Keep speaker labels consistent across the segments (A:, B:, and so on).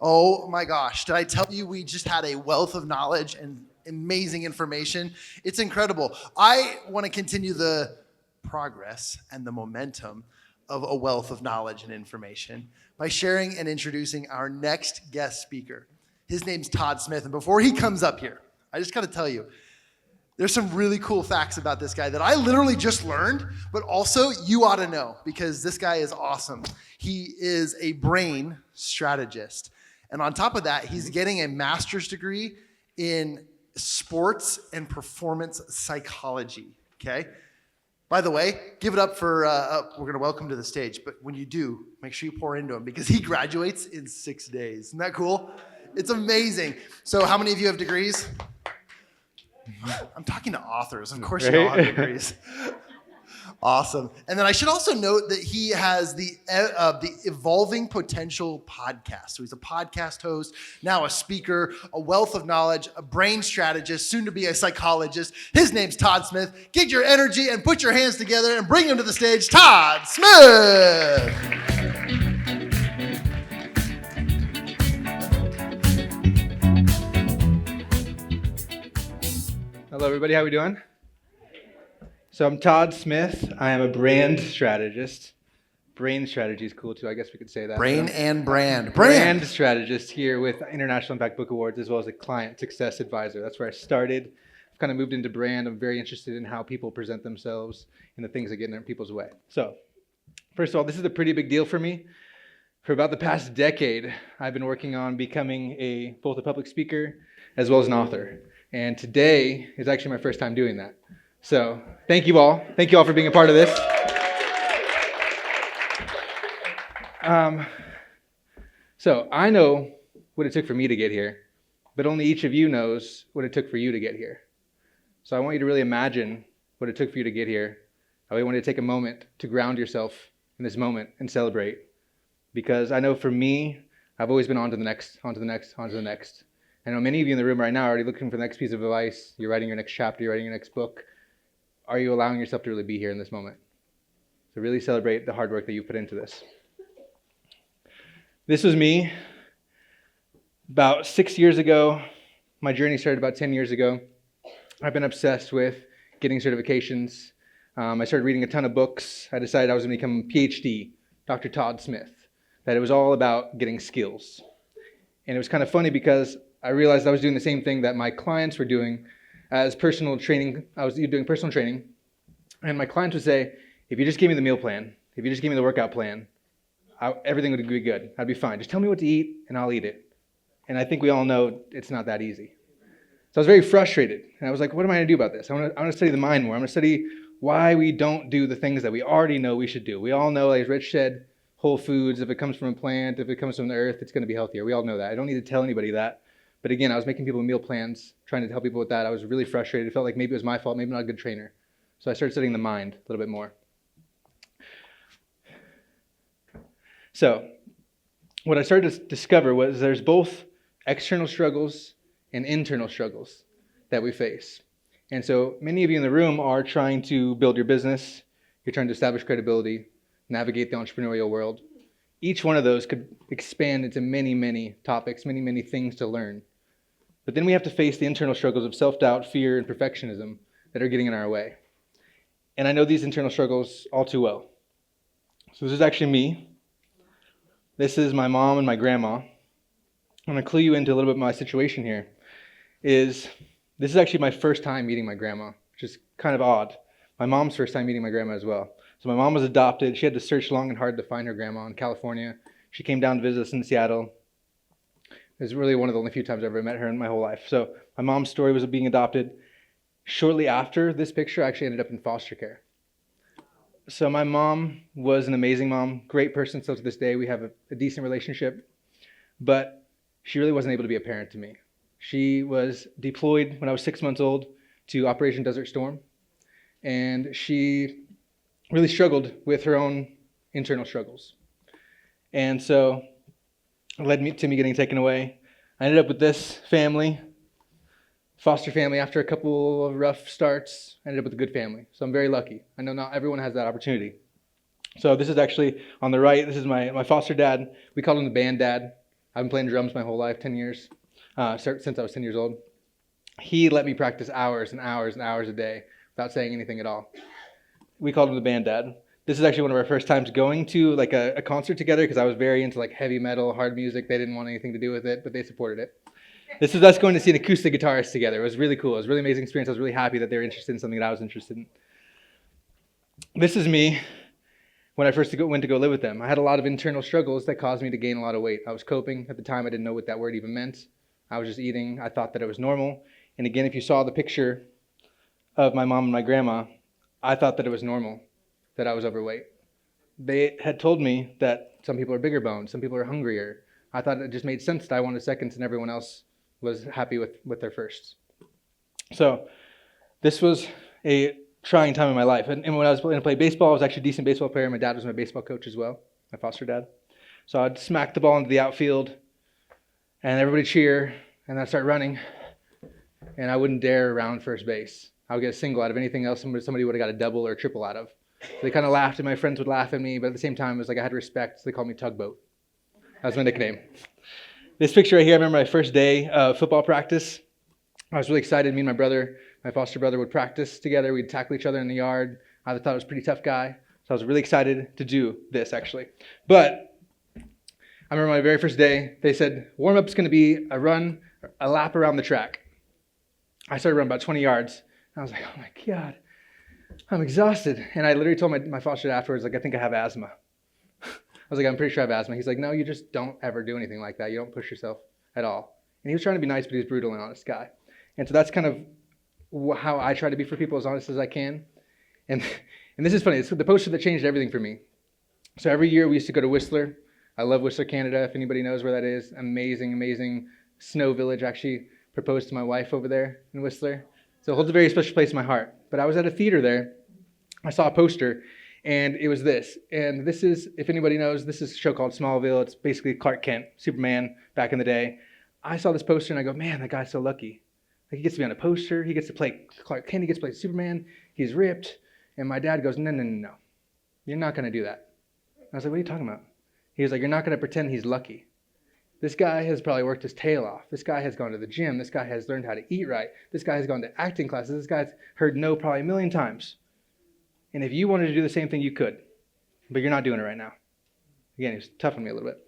A: Oh my gosh, did I tell you we just had a wealth of knowledge and amazing information? It's incredible. I want to continue the progress and the momentum of a wealth of knowledge and information by sharing and introducing our next guest speaker. His name's Todd Smith, and before he comes up here, I just got to tell you, there's some really cool facts about this guy that I literally just learned, but also you ought to know because this guy is awesome. He is a brain strategist. And on top of that, he's getting a master's degree in sports and performance psychology, okay? By the way, give it up for, we're going to welcome him to the stage, but when you do, make sure you pour into him because he graduates in 6 days. Isn't that cool? It's amazing. So how many of you have degrees? I'm talking to authors. Of course, you all have degrees. Awesome. And then I should also note that he has the Evolving Potential podcast. So he's a podcast host, now a speaker, a wealth of knowledge, a brain strategist, soon to be a psychologist. His name's Todd Smith. Get your energy and put your hands together and bring him to the stage, Todd Smith.
B: Hello, everybody. How are we doing? So I'm Todd Smith. I am a brand strategist. Brain strategy is cool, too. I guess we could say that.
A: Brain and brand.
B: Brand strategist here with International Impact Book Awards, as well as a client success advisor. That's where I started. I've kind of moved into brand. I'm very interested in how people present themselves and the things that get in people's way. So first of all, this is a pretty big deal for me. For about the past decade, I've been working on becoming both a public speaker as well as an author. And today is actually my first time doing that. So thank you all. Thank you all for being a part of this. So I know what it took for me to get here, but only each of you knows what it took for you to get here. So I want you to really imagine what it took for you to get here. I really want you to take a moment to ground yourself in this moment and celebrate. Because I know for me, I've always been on to the next, on to the next, on to the next. I know many of you in the room right now are already looking for the next piece of advice. You're writing your next chapter. You're writing your next book. Are you allowing yourself to really be here in this moment? So really celebrate the hard work that you put into this. This was me about 6 years ago. My journey started about 10 years ago. I've been obsessed with getting certifications. I started reading a ton of books. I decided I was going to become a PhD, Dr. Todd Smith, that it was all about getting skills. And it was kind of funny because I realized I was doing the same thing that my clients were doing as personal training. I was doing personal training, and my clients would say, if you just give me the meal plan, if you just give me the workout plan, everything would be good. I'd be fine. Just tell me what to eat, and I'll eat it. And I think we all know it's not that easy. So I was very frustrated, and I was like, what am I going to do about this? I want to study the mind more. I'm going to study why we don't do the things that we already know we should do. We all know, like Rich said, whole foods, if it comes from a plant, if it comes from the earth, it's going to be healthier. We all know that. I don't need to tell anybody that. But again, I was making people meal plans, trying to help people with that. I was really frustrated. It felt like maybe it was my fault, maybe not a good trainer. So I started studying the mind a little bit more. So what I started to discover was there's both external struggles and internal struggles that we face. And so many of you in the room are trying to build your business. You're trying to establish credibility, navigate the entrepreneurial world. Each one of those could expand into many, many topics, many, many things to learn. But then we have to face the internal struggles of self-doubt, fear, and perfectionism that are getting in our way. And I know these internal struggles all too well. So this is actually me. This is my mom and my grandma. I'm going to clue you into a little bit of my situation here. This is actually my first time meeting my grandma, which is kind of odd. My mom's first time meeting my grandma as well. So my mom was adopted. She had to search long and hard to find her grandma in California. She came down to visit us in Seattle. It was really one of the only few times I ever met her in my whole life. So my mom's story was of being adopted. Shortly after this picture, I actually ended up in foster care. So my mom was an amazing mom, great person still to this day. We have a decent relationship, but she really wasn't able to be a parent to me. She was deployed when I was 6 months old to Operation Desert Storm, and she really struggled with her own internal struggles. And so it led to me getting taken away. I ended up with this family, foster family. After a couple of rough starts, I ended up with a good family. So I'm very lucky. I know not everyone has that opportunity. So this is actually on the right. This is my foster dad. We call him the band dad. I've been playing drums my whole life, 10 years, since I was 10 years old. He let me practice hours and hours and hours a day without saying anything at all. We called him the band dad. This is actually one of our first times going to like a concert together because I was very into like heavy metal, hard music. They didn't want anything to do with it, but they supported it. This was us going to see an acoustic guitarist together. It was really cool. It was a really amazing experience. I was really happy that they were interested in something that I was interested in. This is me when I first went to go live with them. I had a lot of internal struggles that caused me to gain a lot of weight. I was coping. At the time, I didn't know what that word even meant. I was just eating. I thought that it was normal. And again, if you saw the picture of my mom and my grandma, I thought that it was normal, that I was overweight. They had told me that some people are bigger boned, some people are hungrier. I thought it just made sense that I wanted seconds and everyone else was happy with their firsts. So this was a trying time in my life. And when I was going to play baseball, I was actually a decent baseball player. My dad was my baseball coach as well, my foster dad. So I'd smack the ball into the outfield, and everybody cheer, and I'd start running, and I wouldn't dare round first base. I would get a single out of anything else somebody would have got a double or a triple out of. So they kind of laughed, and my friends would laugh at me, but at the same time, it was like I had respect, so they called me Tugboat. That was my nickname. This picture right here, I remember my first day of football practice. I was really excited. Me and my brother, my foster brother, would practice together. We'd tackle each other in the yard. I thought I was a pretty tough guy, so I was really excited to do this, actually. But I remember my very first day, they said, warm-up's going to be a lap around the track. I started running about 20 yards. I was like, oh my God, I'm exhausted. And I literally told my foster dad afterwards, like, I think I have asthma. I was like, I'm pretty sure I have asthma. He's like, no, you just don't ever do anything like that. You don't push yourself at all. And he was trying to be nice, but he was brutal and honest guy. And so that's kind of how I try to be for people, as honest as I can. And this is funny. It's the poster that changed everything for me. So every year we used to go to Whistler. I love Whistler, Canada, if anybody knows where that is. Amazing, amazing snow village. I actually proposed to my wife over there in Whistler. So it holds a very special place in my heart. But I was at a theater there. I saw a poster, and it was this. And this is, if anybody knows, this is a show called Smallville. It's basically Clark Kent, Superman, back in the day. I saw this poster, and I go, man, that guy's so lucky. Like, he gets to be on a poster. He gets to play Clark Kent. He gets to play Superman. He's ripped. And my dad goes, no. You're not going to do that. I was like, what are you talking about? He was like, you're not going to pretend he's lucky. This guy has probably worked his tail off. This guy has gone to the gym. This guy has learned how to eat right. This guy has gone to acting classes. This guy's heard no probably a million times. And if you wanted to do the same thing, you could. But you're not doing it right now. Again, he was tough on me a little bit.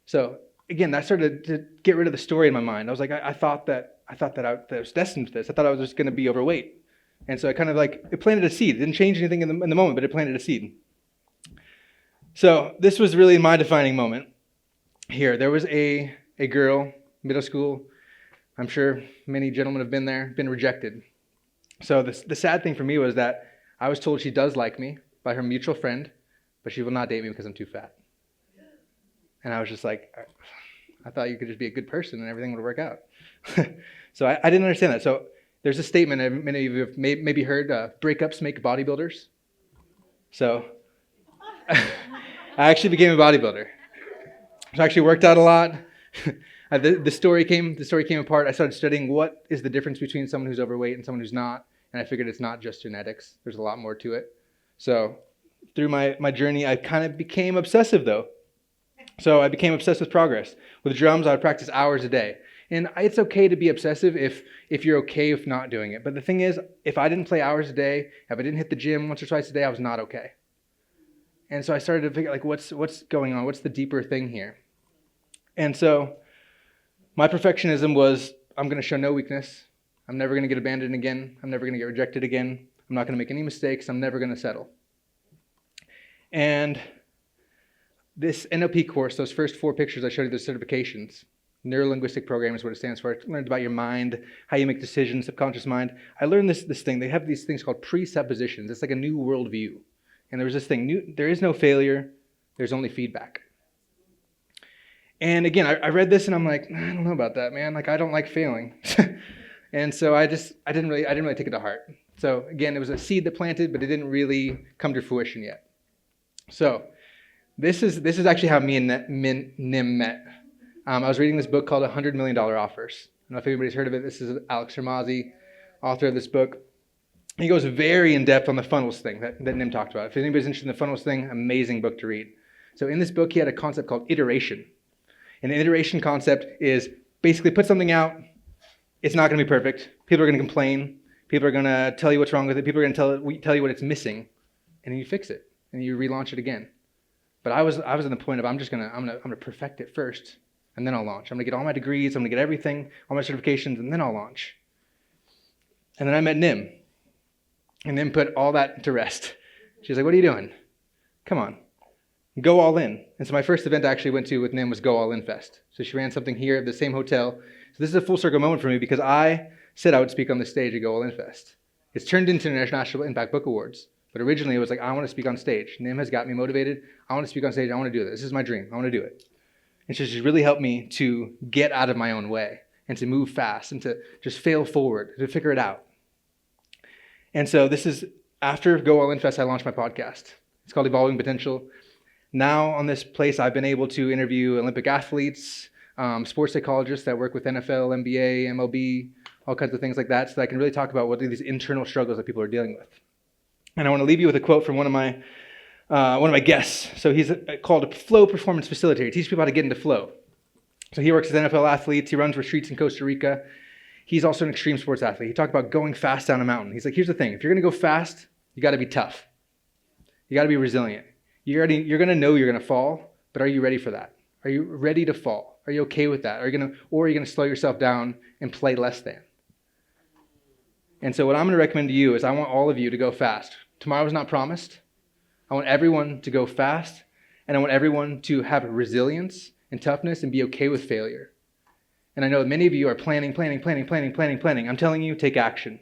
B: So, again, that started to get rid of the story in my mind. I was like, I thought that I was destined for this. I thought I was just going to be overweight. And so I kind of it planted a seed. It didn't change anything in the moment, but it planted a seed. So this was really my defining moment here. There was a girl, middle school. I'm sure many gentlemen have been there, been rejected. So the sad thing for me was that I was told she does like me by her mutual friend, but she will not date me because I'm too fat. And I was just like, I thought you could just be a good person and everything would work out. So I didn't understand that. So there's a statement that many of you have maybe heard, breakups make bodybuilders. So I actually became a bodybuilder. So I actually worked out a lot. The story came apart. I started studying what is the difference between someone who's overweight and someone who's not. And I figured it's not just genetics. There's a lot more to it. So through my journey, I kind of became obsessive, though. So I became obsessed with progress. With drums, I would practice hours a day. And it's okay to be obsessive if you're okay with not doing it. But the thing is, if I didn't play hours a day, if I didn't hit the gym once or twice a day, I was not okay. And so I started to figure, what's going on? What's the deeper thing here? And so my perfectionism was, I'm going to show no weakness. I'm never going to get abandoned again. I'm never going to get rejected again. I'm not going to make any mistakes. I'm never going to settle. And this NLP course, those first 4 pictures I showed you, those certifications, neuro-linguistic programming is what it stands for. I learned about your mind, how you make decisions, subconscious mind. I learned this thing. They have these things called presuppositions. It's like a new worldview. And there was this thing, there is no failure. There's only feedback. And again, I read this and I'm like, I don't know about that, man. Like, I don't like failing. And so I didn't really take it to heart. So again, it was a seed that planted, but it didn't really come to fruition yet. So this is actually how me and Nim met. I was reading this book called $100 Million Offers. I don't know if anybody's heard of it. This is Alex Hormozzi, author of this book. He goes very in-depth on the funnels thing that Nim talked about. If anybody's interested in the funnels thing, amazing book to read. So in this book, he had a concept called iteration. An iteration concept is basically put something out. It's not going to be perfect. People are going to complain. People are going to tell you what's wrong with it. People are going to tell you what it's missing, and then you fix it and you relaunch it again. But I was in the point of I'm gonna perfect it first, and then I'll launch. I'm gonna get all my degrees. I'm gonna get everything, all my certifications, and then I'll launch. And then I met Nim, and Nim put all that to rest. She's like, "What are you doing? Come on, go all in." And so my first event I actually went to with Nim was Go All In Fest. So she ran something here at the same hotel. So this is a full circle moment for me because I said I would speak on the stage at Go All In Fest. It's turned into International Impact Book Awards. But originally it was like, I want to speak on stage. Nim has got me motivated. I want to speak on stage. I want to do this. This is my dream. I want to do it. And so she's really helped me to get out of my own way and to move fast and to just fail forward, to figure it out. And so this is after Go All In Fest, I launched my podcast. It's called Evolving Potential. Now on this place, I've been able to interview Olympic athletes, sports psychologists that work with NFL, NBA, MLB, all kinds of things like that, so that I can really talk about what are these internal struggles that people are dealing with. And I want to leave you with a quote from one of my guests. So he's called a flow performance facilitator. He teaches people how to get into flow. So he works with NFL athletes. He runs retreats in Costa Rica. He's also an extreme sports athlete. He talked about going fast down a mountain. He's like, here's the thing. If you're going to go fast, you got to be tough. You got to be resilient. You're going to know you're going to fall, but are you ready for that? Are you ready to fall? Are you okay with that? Are you going to slow yourself down and play less than? And so what I'm going to recommend to you is I want all of you to go fast. Tomorrow's not promised. I want everyone to go fast, and I want everyone to have resilience and toughness and be okay with failure. And I know many of you are planning. I'm telling you, take action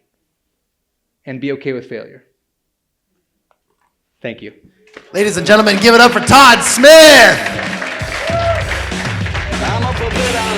B: and be okay with failure. Thank you.
A: Ladies and gentlemen, give it up for Todd Smith.